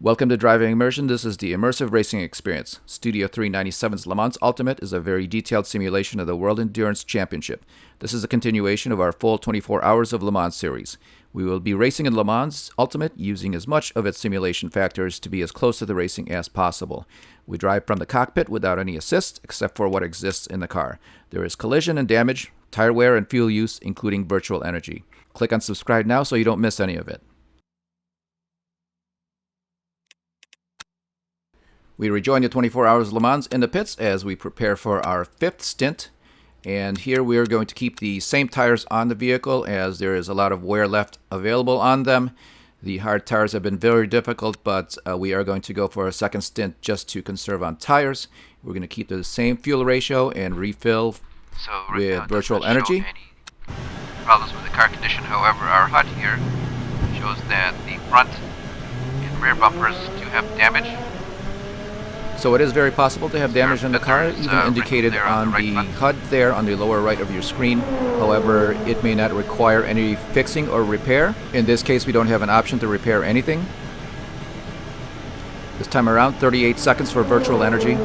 Welcome to Driving Immersion. This is the immersive racing experience. Studio 397's Le Mans Ultimate is a very detailed simulation of the World Endurance Championship. This is a continuation of our full 24 hours of Le Mans series. We will be racing in Le Mans Ultimate using as much of its simulation factors to be as close to the racing as possible. We drive from the cockpit without any assist except for what exists in the car. There is collision and damage, tire wear, and fuel use, including virtual energy. Click on subscribe now so you don't miss any of it. We rejoin the 24 Hours Le Mans in the pits as we prepare for our fifth stint. And here we are going to keep the same tires on the vehicle as there is a lot of wear left available on them. The hard tires have been very difficult, but we are going to go for a second stint just to conserve on tires. We're going to keep the same fuel ratio and refill with virtual energy. Any problems with the car condition, however, our HUD here shows that the front and rear bumpers do have damage. So it is very possible to have damage on the car, even indicated on the HUD there on the lower right of your screen. However, it may not require any fixing or repair. In this case, we don't have an option to repair anything. This time around, 38 seconds for virtual energy. You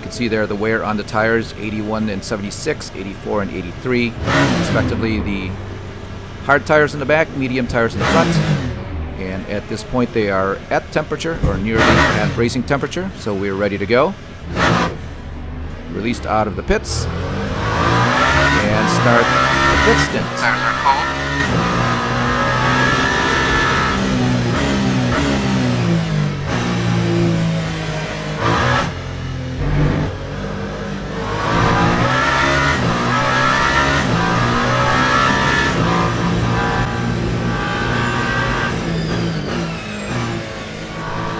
can see there the wear on the tires, 81 and 76, 84 and 83, respectively. The hard tires in the back, medium tires in the front. And at this point they are at temperature, or nearly at racing temperature, so we're ready to go. Released out of the pits and start the pit stint. Tires are cold.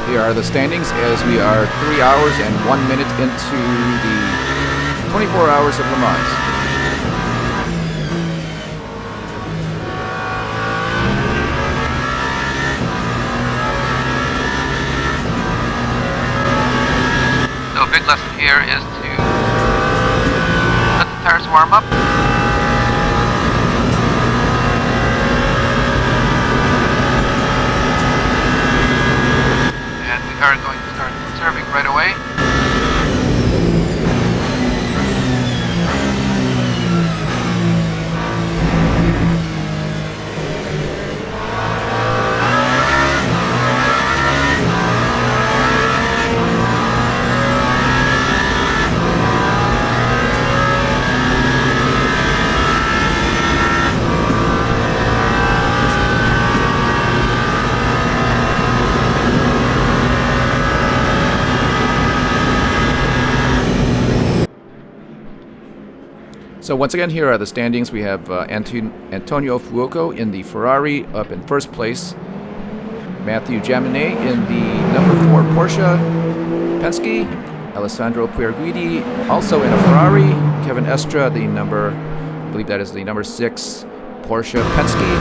Here are the standings as we are 3 hours and 1 minute into the 24 hours of Le Mans. So a big lesson here is to let the tires warm up. We are going to start conserving right away. So once again, here are the standings. We have Antonio Fuoco in the Ferrari up in first place. Matthew Jaminet in the number 4 Porsche Penske. Alessandro Pierguidi also in a Ferrari. Kevin Estra, the number, I believe that is the number 6 Porsche Penske.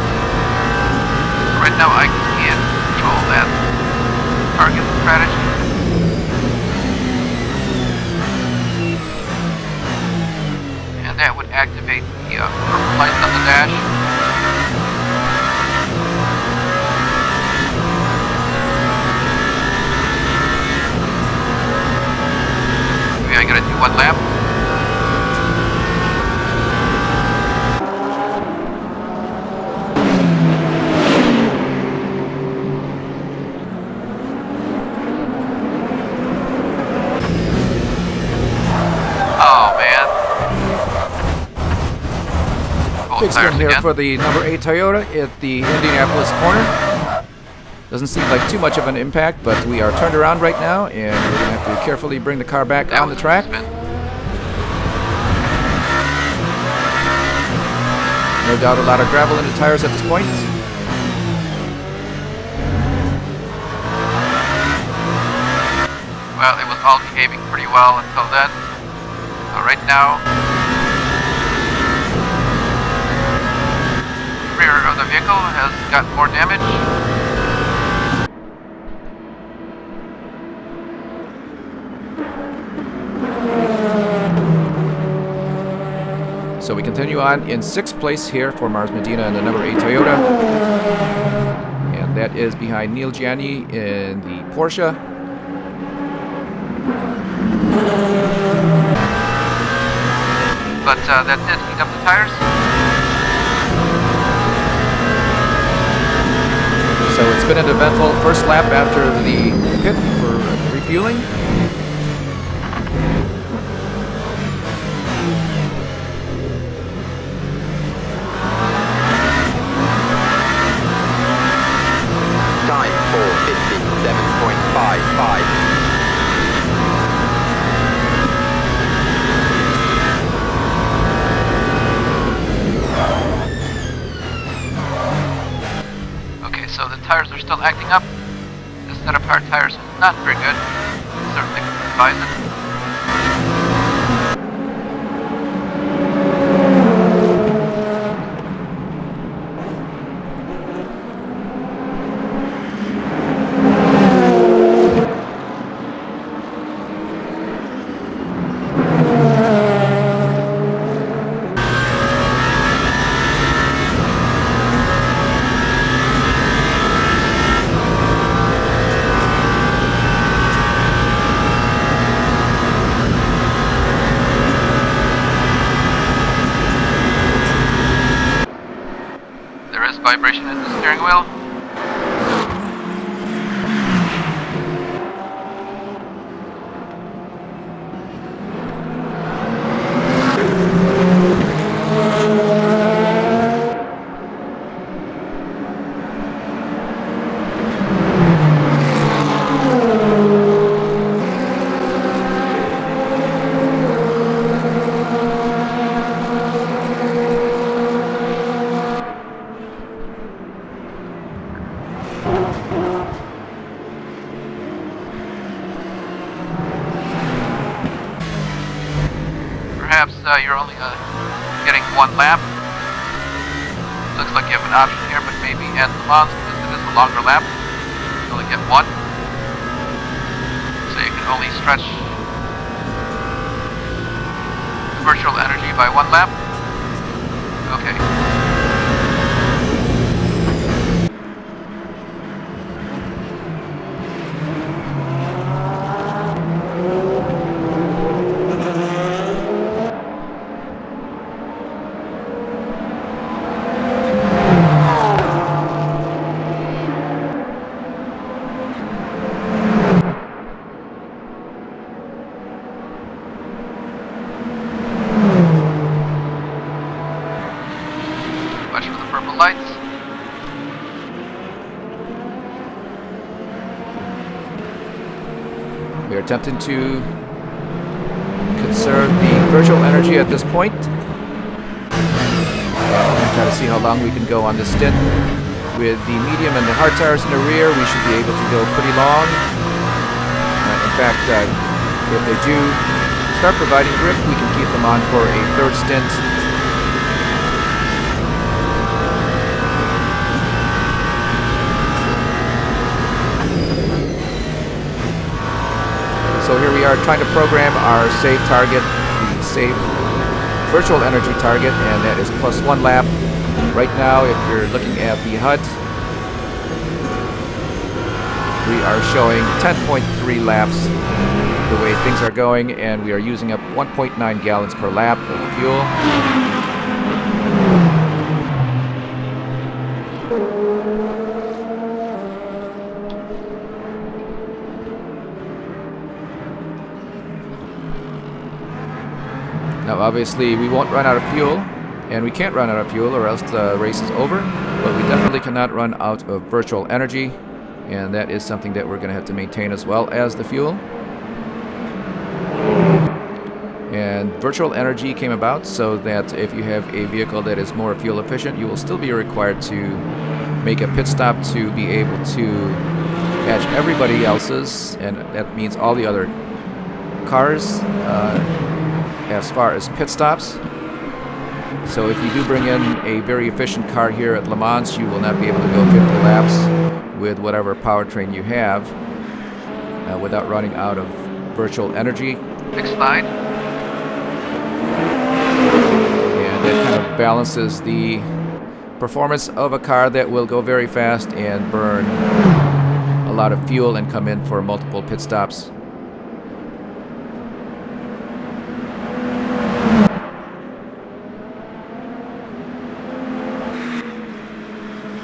Right now I can't control that target strategy. That would activate the purple lights on the dash. Maybe I gotta do one lap. Oh man. Big spin here for the number 8 Toyota at the Indianapolis corner. Doesn't seem like too much of an impact, but we are turned around right now, and we're going to have to carefully bring the car back on the track. No doubt a lot of gravel in the tires at this point. Well, it was all behaving pretty well until then. Right now, rear of the vehicle has got more damage. So we continue on in 6th place here for Mars Medina in the number 8 Toyota. And That is behind Neil Gianni in the Porsche. But that did heat up the tires. So it's been an eventful first lap after the pit for refueling. Time 4:57.55. Okay, so the tires are still acting up. This set of hard tires is not very good. Certainly advise it. There is vibration in the steering wheel. Perhaps you're only getting one lap. Looks like you have an option here, but maybe at Le Mans, because it is a longer lap, you only get one. So you can only stretch the virtual energy by one lap. Okay. Watch for the purple lights. We are attempting to conserve the virtual energy at this point. And try to see how long we can go on this stint. With the medium and the hard tires in the rear, we should be able to go pretty long. In fact, if they do start providing grip, we can keep them on for a third stint. So here we are trying to program our save target, the save virtual energy target, and that is +1 lap. Right now, if you're looking at the HUD, we are showing 10.3 laps the way things are going, and we are using up 1.9 gallons per lap of fuel. Now obviously we won't run out of fuel, and we can't run out of fuel or else the race is over, but we definitely cannot run out of virtual energy, and that is something that we're going to have to maintain as well as the fuel. And virtual energy came about so that if you have a vehicle that is more fuel efficient, you will still be required to make a pit stop to be able to match everybody else's, and that means all the other cars as far as pit stops. So if you do bring in a very efficient car here at Le Mans, you will not be able to go 50 laps with whatever powertrain you have without running out of virtual energy. Next slide. And that kind of balances the performance of a car that will go very fast and burn a lot of fuel and come in for multiple pit stops.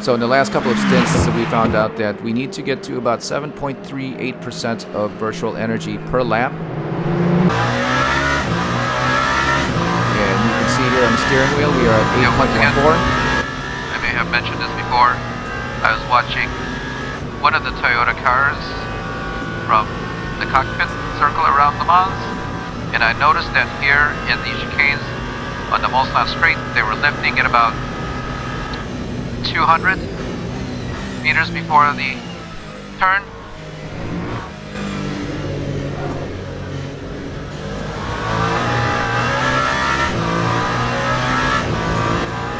So in the last couple of stints, we found out that we need to get to about 7.38% of virtual energy per lap. And you can see here on the steering wheel, we are at 8.14. I may have mentioned this before. I was watching one of the Toyota cars from the cockpit circle around Le Mans, and I noticed that here in the chicanes on the Mulsanne straight, they were lifting at about 200 meters before the turn.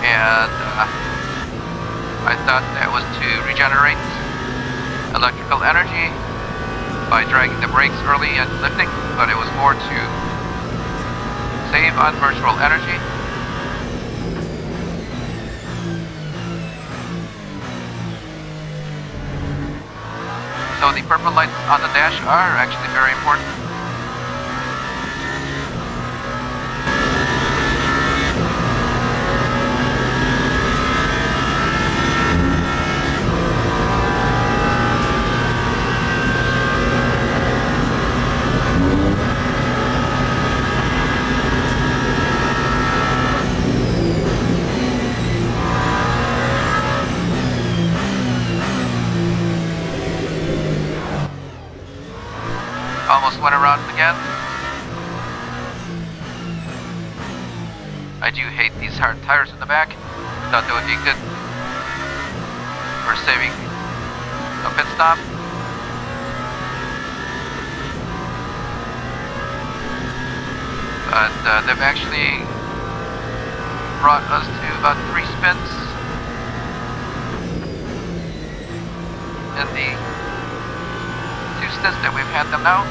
And I thought that was to regenerate electrical energy by dragging the brakes early and lifting, but it was more to save on virtual energy. So the purple lights on the dash are actually very important. Almost went around again. I do hate these hard tires in the back. Thought that would be good for saving a pit stop. But they've actually brought us to about 3 spins in the 2 stints that we've had them now.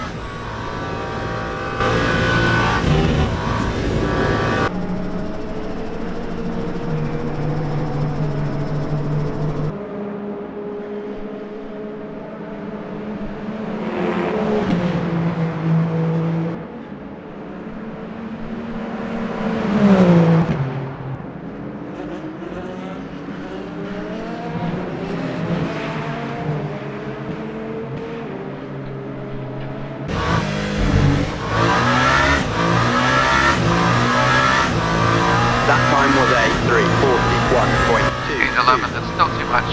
That time was a 3:41.2. 8:11, that's still too much.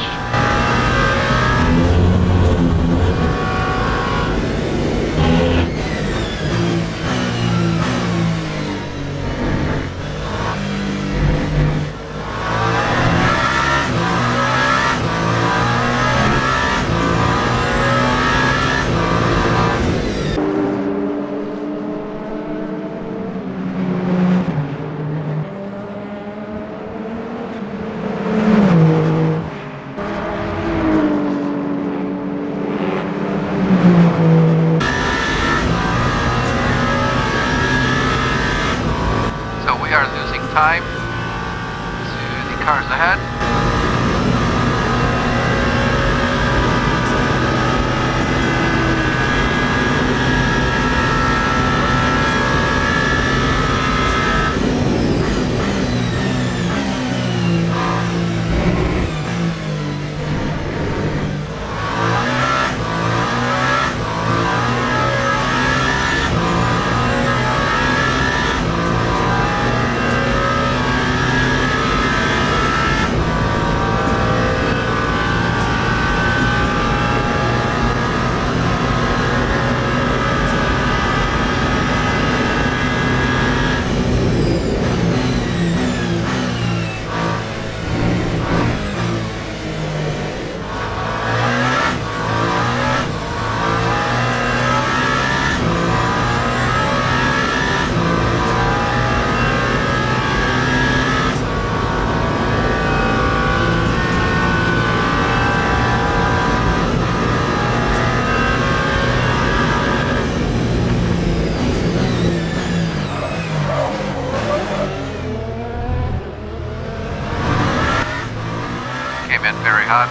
Time to the cars ahead. very hot.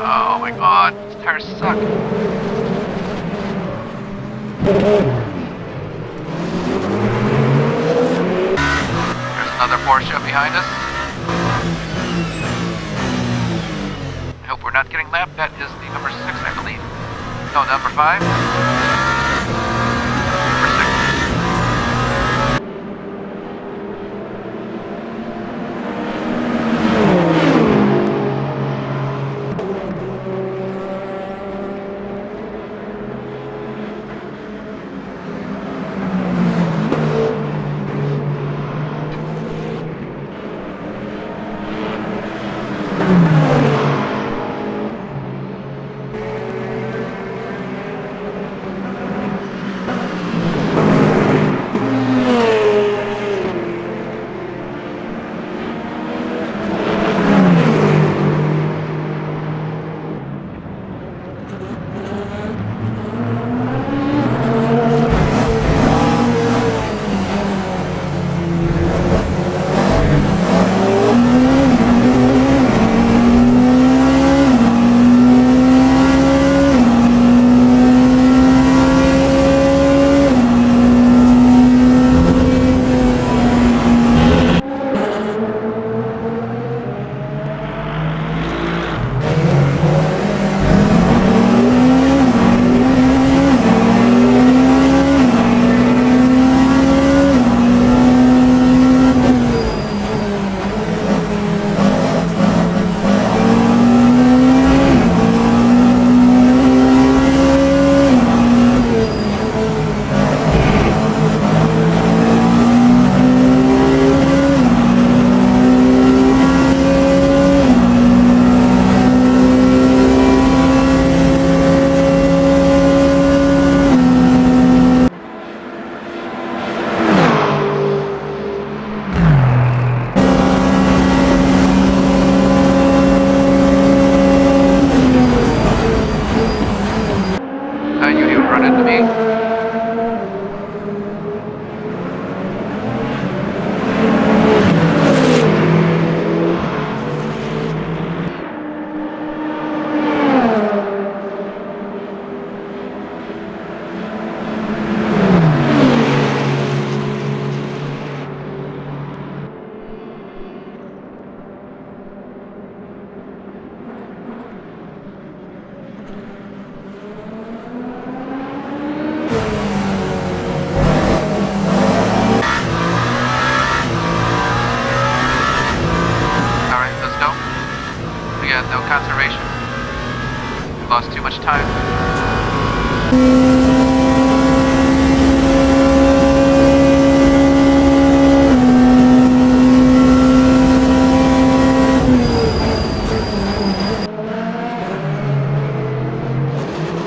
Oh my god, these tires suck. There's another Porsche behind us. I hope we're not getting lapped. That is the number 6, I believe. No, number 5. Number 6. You run into me. No conservation. We lost too much time.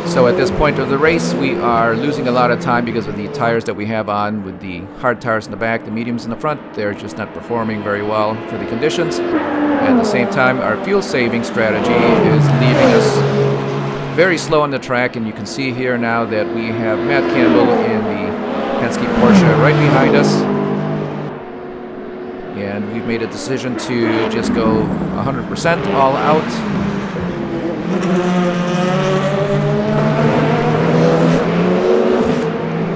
So at this point of the race, we are losing a lot of time because of the tires that we have on. With the hard tires in the back, the mediums in the front, they're just not performing very well for the conditions. At the same time, our fuel saving strategy is leaving us very slow on the track, and you can see here now that we have Matt Campbell in the Penske Porsche right behind us. And we've made a decision to just go 100% all out.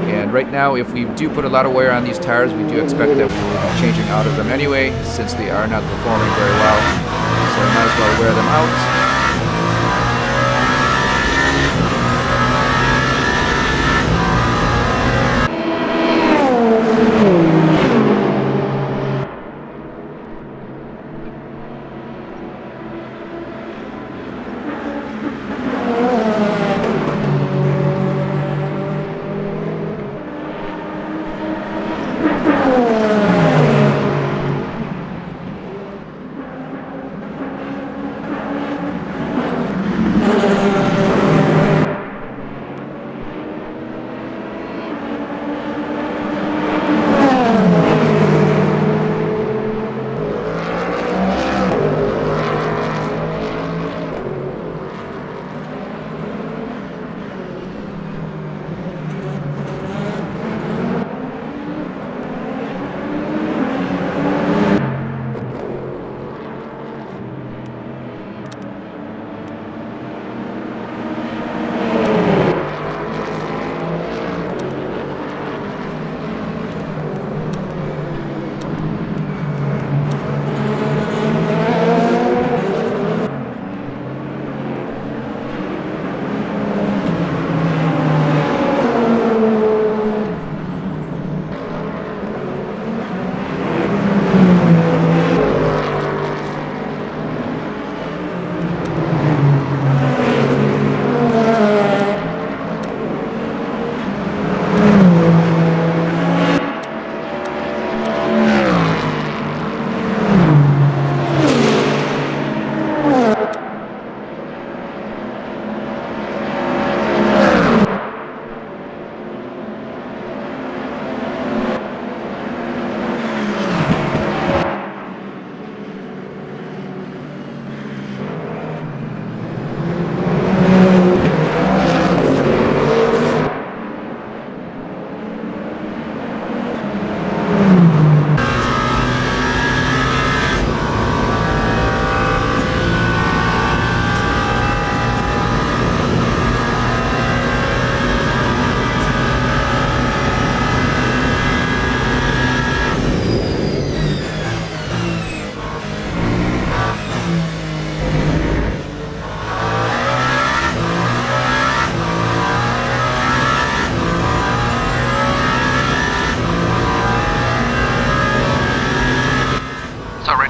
And right now, if we do put a lot of wear on these tires, we do expect that we will be changing out of them anyway, since they are not performing very well. So we might as well wear them out.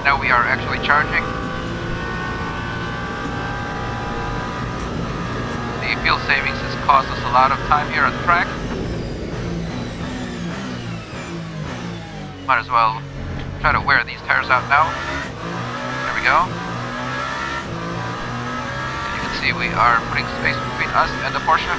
now we are actually charging. The fuel savings has cost us a lot of time here on the track. Might as well try to wear these tires out now. There we go. And you can see we are putting space between us and the Porsche.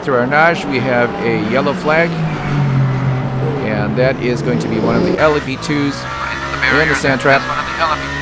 Through our notch, we have a yellow flag, and that is going to be one of the LP2s in the sand trap. One of the LP2s.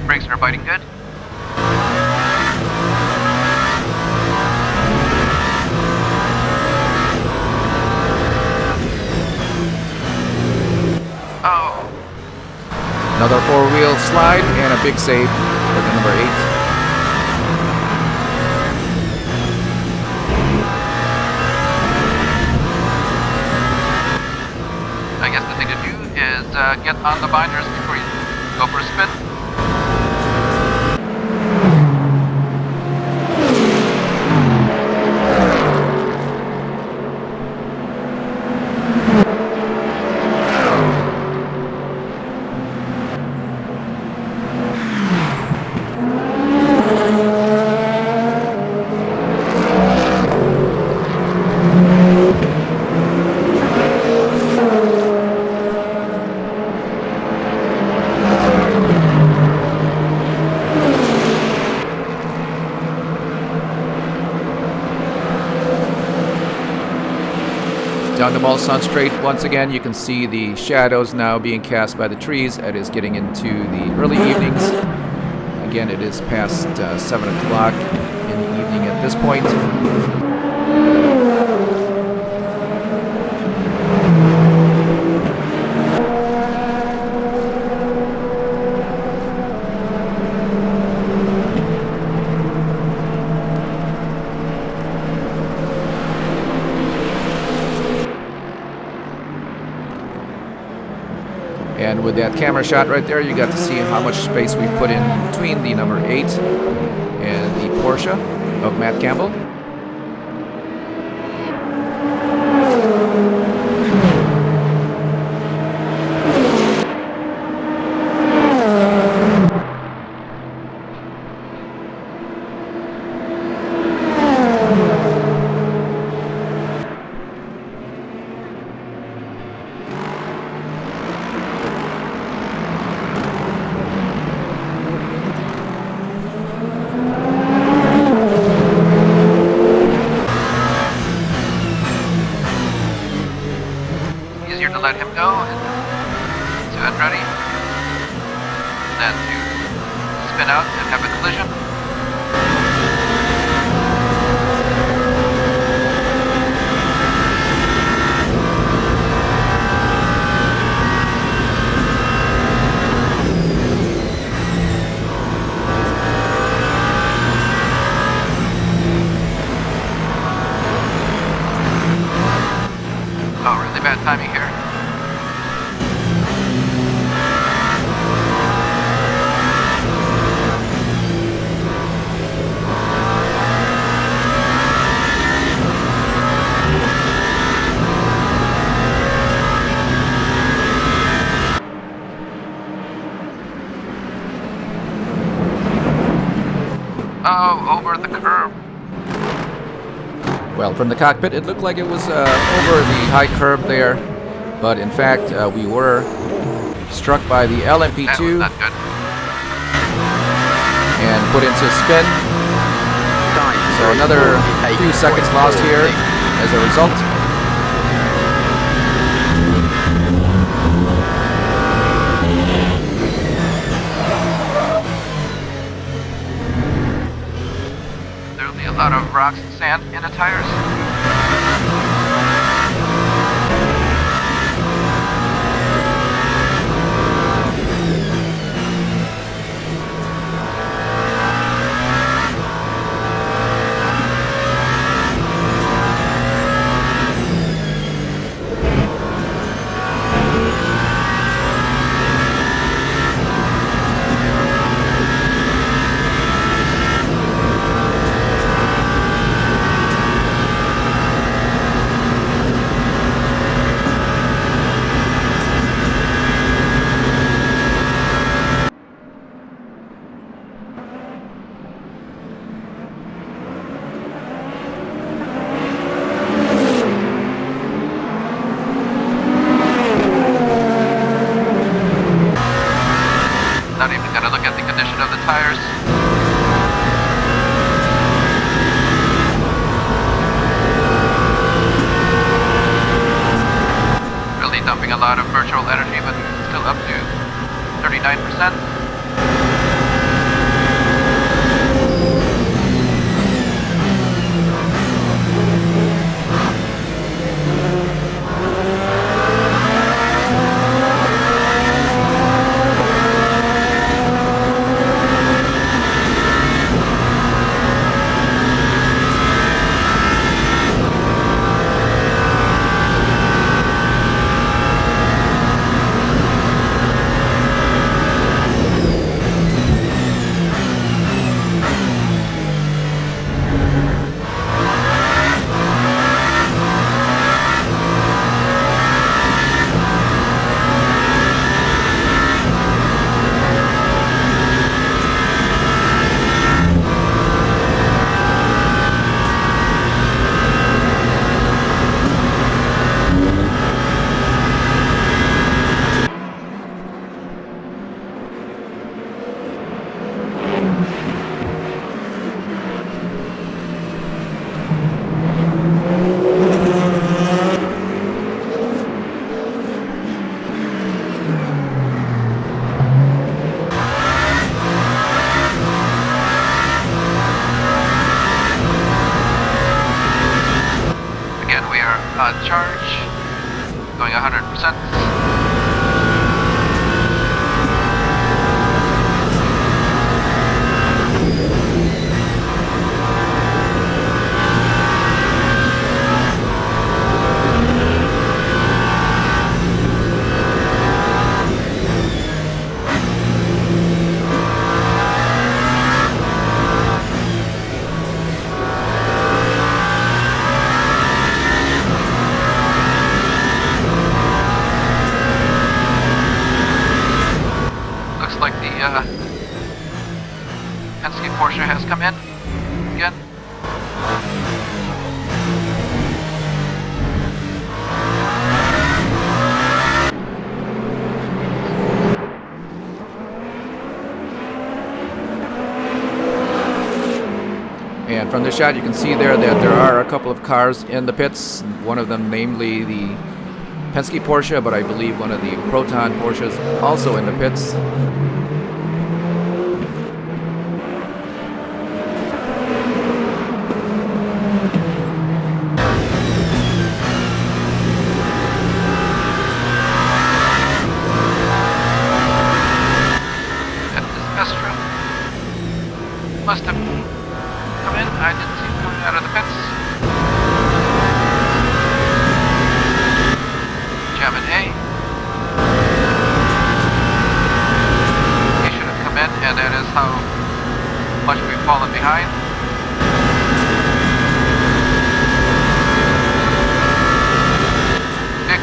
Brakes are biting good. Oh. Another four-wheel slide and a big save for the number 8. I guess the thing to do is get on the binders before you go for a spin. Down the Mulsanne Straight, once again, you can see the shadows now being cast by the trees. It is getting into the early evenings. Again, it is past 7 o'clock in the evening at this point. And with that camera shot right there, you got to see how much space we put in between the number 8 and the Porsche of Matt Campbell. To let him go to unready, then to spin out and have a collision. bad timing here. Oh, over the curb. Well, from the cockpit, it looked like it was over the high curb there, but in fact, we were struck by the That was LMP2 not good. and put into spin. Time So another few seconds lost here 3:48.46. as a result. There'll be a lot of rocks and sand in the tires. Not even gonna look at the condition of the tires. Really dumping a lot of virtual energy, but still up to 39%. Again, we are on charge, going 100%. Looks like the Penske Porsche has come in again. And from this shot, you can see there that there are a couple of cars in the pits. One of them, namely the Penske Porsche, but I believe one of the Proton Porsches also in the pits. And this Astra must have come in. I didn't see him coming out of the pits.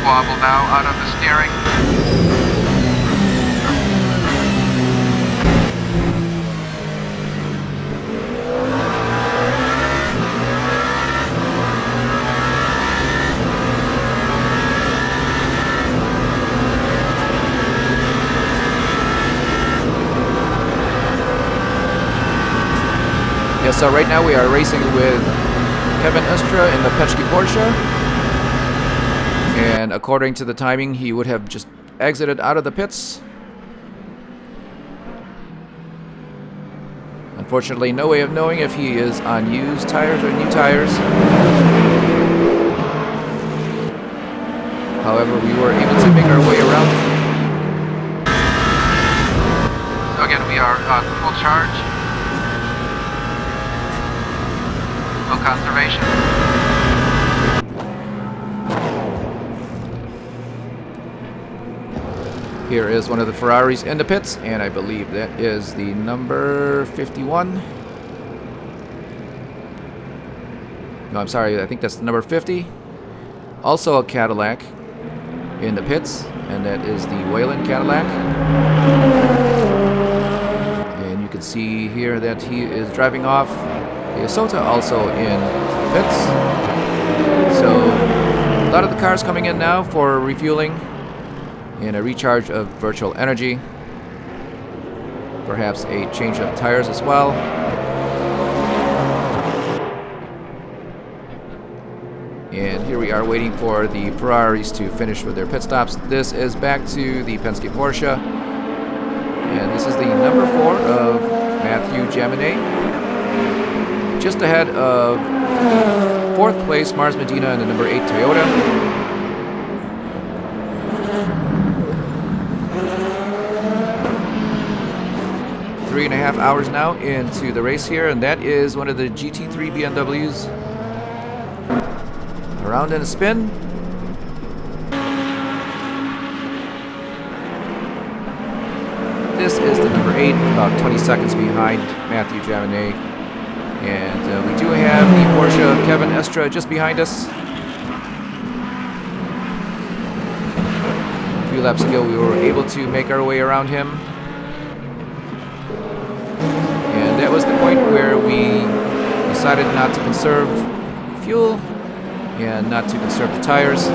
wobble now out of the steering. Yeah, so right now we are racing with Kevin Estra in the Penske Porsche. And according to the timing, he would have just exited out of the pits. Unfortunately, no way of knowing if he is on used tires or new tires. However, we were able to make our way around. So again, we are on full charge. Full conservation. Here is one of the Ferraris in the pits, and I believe that is the number 51. No, I'm sorry, I think that's the number 50. Also a Cadillac in the pits, and that is the Wayland Cadillac. And you can see here that he is driving off the Isota also in the pits. So a lot of the cars coming in now for refueling and a recharge of virtual energy. Perhaps a change of tires as well. And here we are waiting for the Ferraris to finish with their pit stops. This is back to the Penske Porsche. And this is the number 4 of Matthew Jaminet. Just ahead of 4th place Mars Medina and the number 8 Toyota. Three and a half hours now into the race here, and that is one of the GT3 BMWs. Around in a spin. This is the number 8, about 20 seconds behind Matthew Jaminet. And we do have the Porsche of Kevin Estra just behind us. A few laps ago we were able to make our way around him. And that was the point where we decided not to conserve fuel and not to conserve the tires.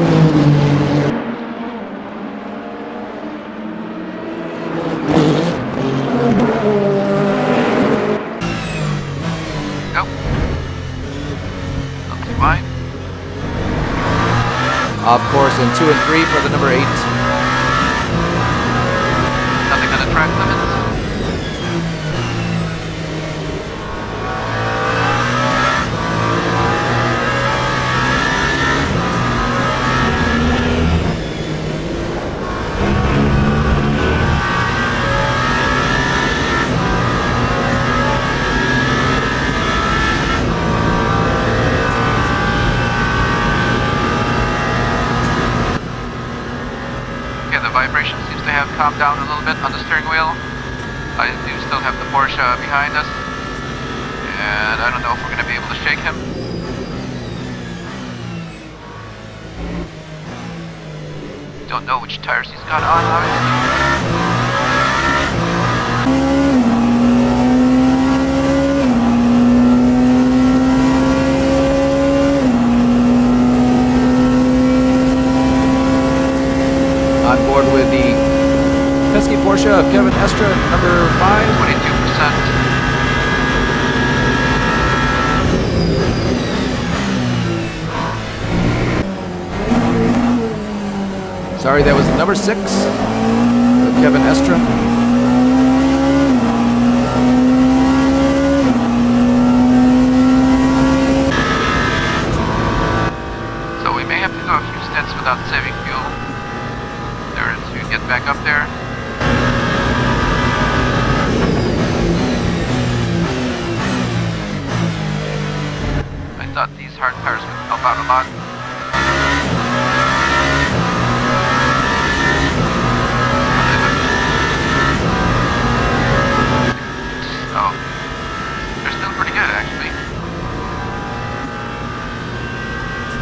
Nope. Not too fine. Off course in 2 and 3 for the number 8. Nothing on the track limits. Vibration seems to have calmed down a little bit on the steering wheel. I do still have the Porsche behind us, and I don't know if we're going to be able to shake him. Don't know which tires he's got on, obviously. On board with the Penske Porsche of Kevin Estra, number 5. 22%. Sorry, that was the number 6 of Kevin Estra. So we may have to go a few stints without saving fuel. To get back up there. I thought these hard tires would help out a lot. Oh, they're still pretty good actually.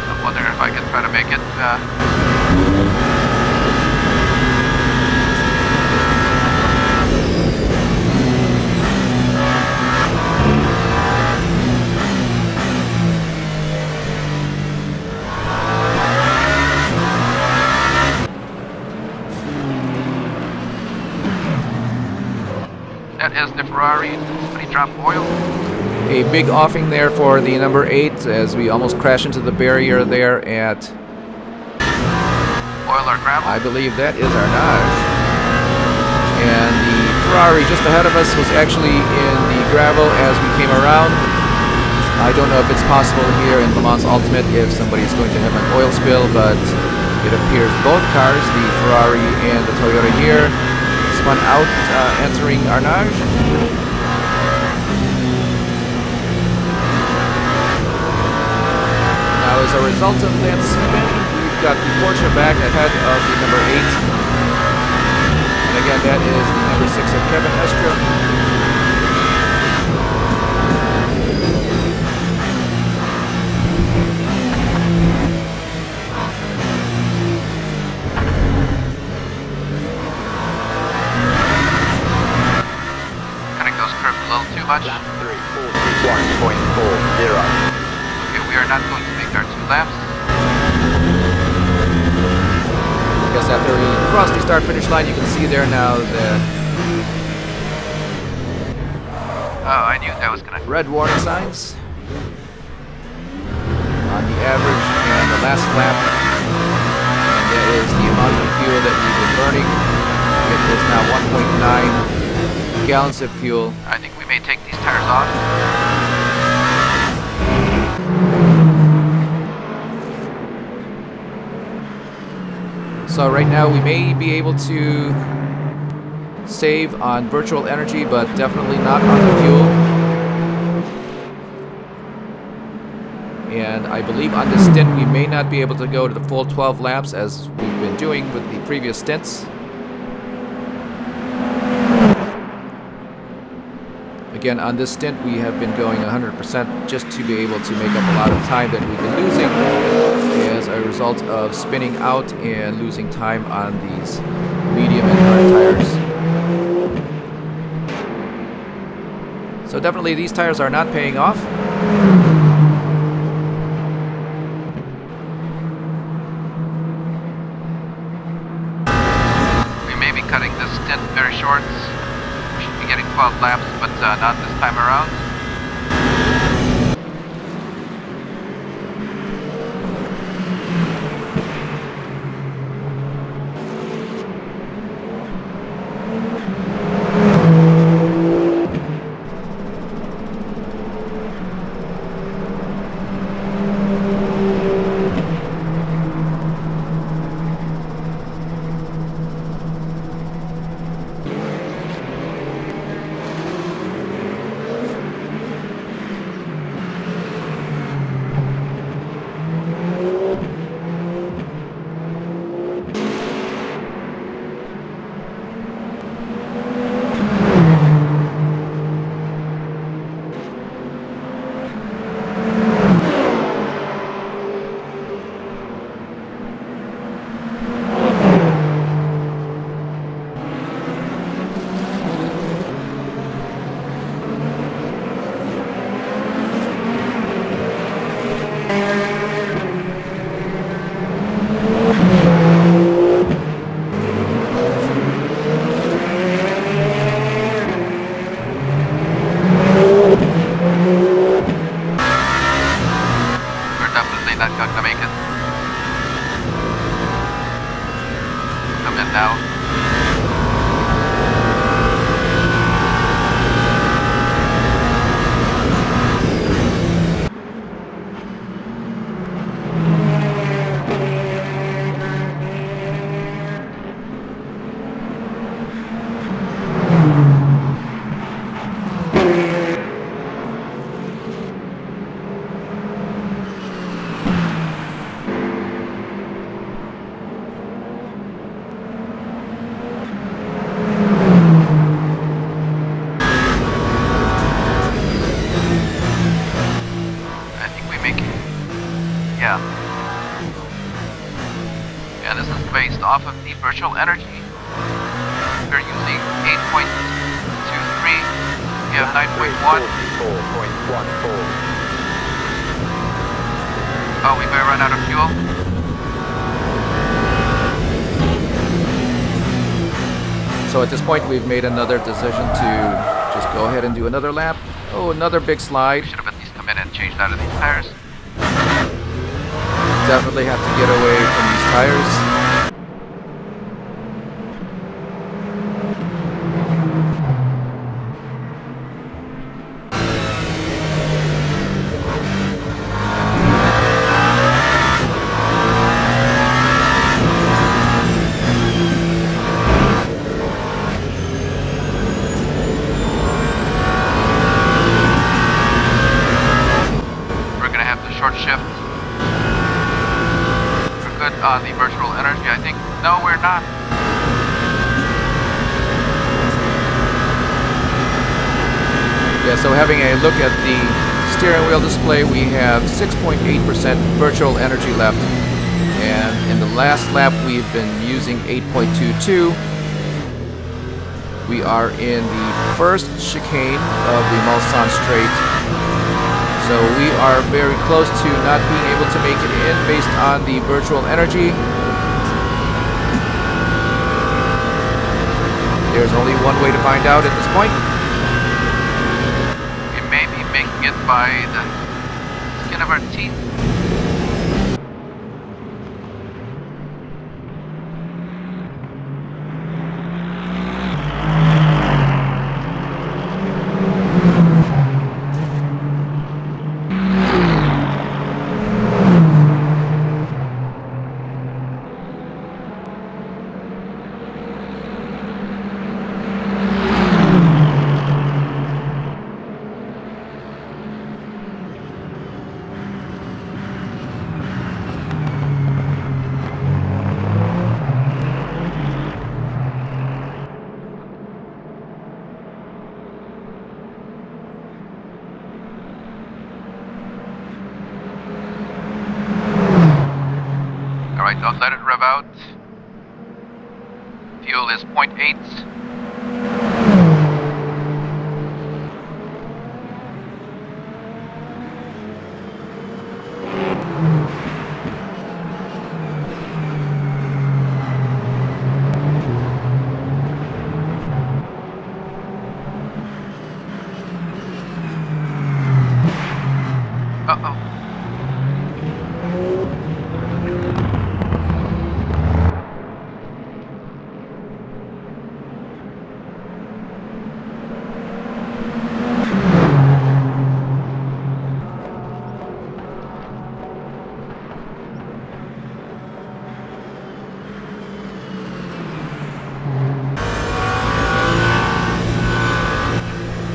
I'm wondering if I can try to make it That is the Ferrari. Somebody drop oil. A big offing there for the number 8 as we almost crash into the barrier there at, Oil or gravel? I believe that is Arnage. And the Ferrari just ahead of us was actually in the gravel as we came around. I don't know if it's possible here in Le Mans Ultimate if somebody's going to have an oil spill, but it appears both cars, the Ferrari and the Toyota here, spun out entering Arnage. Now as a result of that spin, we've got the Porsche back ahead of the number 8. And again, that is the number 6 of Kevin Estra. Cutting those curves a little too much. Lap 3, 41.40. Okay, we are not going to make our 2 laps. I guess after we cross the start-finish line, you can see there now the Oh, I knew that was gonna. red warning signs on the average and the last lap. And that is the amount of fuel that we've been burning. It is now 1.9 gallons of fuel. I think we may take these tires off. So right now we may be able to save on virtual energy, but definitely not on the fuel. And I believe on this stint we may not be able to go to the full 12 laps as we've been doing with the previous stints. Again, on this stint we have been going 100% just to be able to make up a lot of time that we've been losing as a result of spinning out and losing time on these medium and hard tires. So definitely these tires are not paying off. We may be cutting this stint very short. We should be getting 12 laps, but not this time around. and this is based off of the virtual energy. We're using 8.23. We have 9.1. 44.14. Oh, we may run out of fuel. So at this point, we've made another decision to just go ahead and do another lap. Oh, another big slide. We should have at least come in and changed out of these tires. Definitely have to get away from these tires. Short shift. We're good on the virtual energy, I think. No, we're not. Yeah, so having a look at the steering wheel display, we have 6.8% virtual energy left. And in the last lap, we've been using 8.22. We are in the first chicane of the Mulsanne Straight. So we are very close to not being able to make it in based on the virtual energy. There's only one way to find out at this point. We may be making it by the skin of our teeth. Alright, don't let it rev out. Fuel is 0.8. Uh-oh.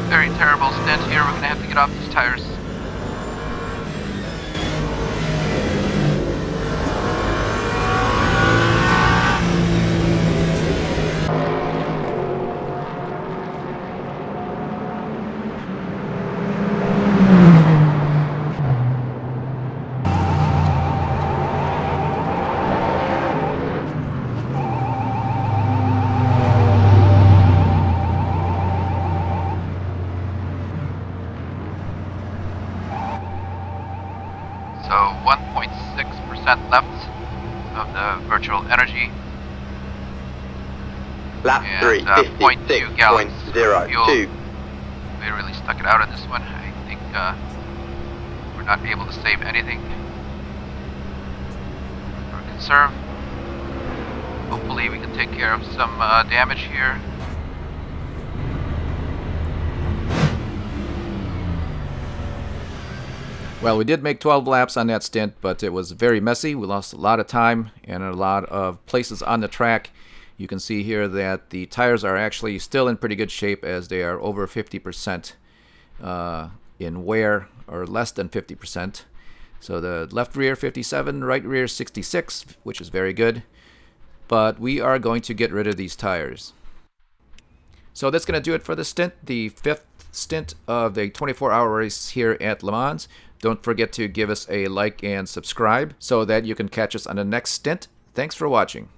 Very terrible stint here. We're gonna have to get off these tires. So 1.6% left of the virtual energy. Lap And, 3, 0.2 gallons of 56.02. fuel. We really stuck it out on this one. I think we're not able to save anything or conserve. Hopefully we can take care of some damage here. Well, we did make 12 laps on that stint, but it was very messy. We lost a lot of time and a lot of places on the track. You can see here that the tires are actually still in pretty good shape as they are over 50% in wear, or less than 50%. So the left rear 57, right rear 66, which is very good. But we are going to get rid of these tires. So that's going to do it for the stint, the 5th stint of the 24-hour race here at Le Mans. Don't forget to give us a like and subscribe so that you can catch us on the next stint. Thanks for watching.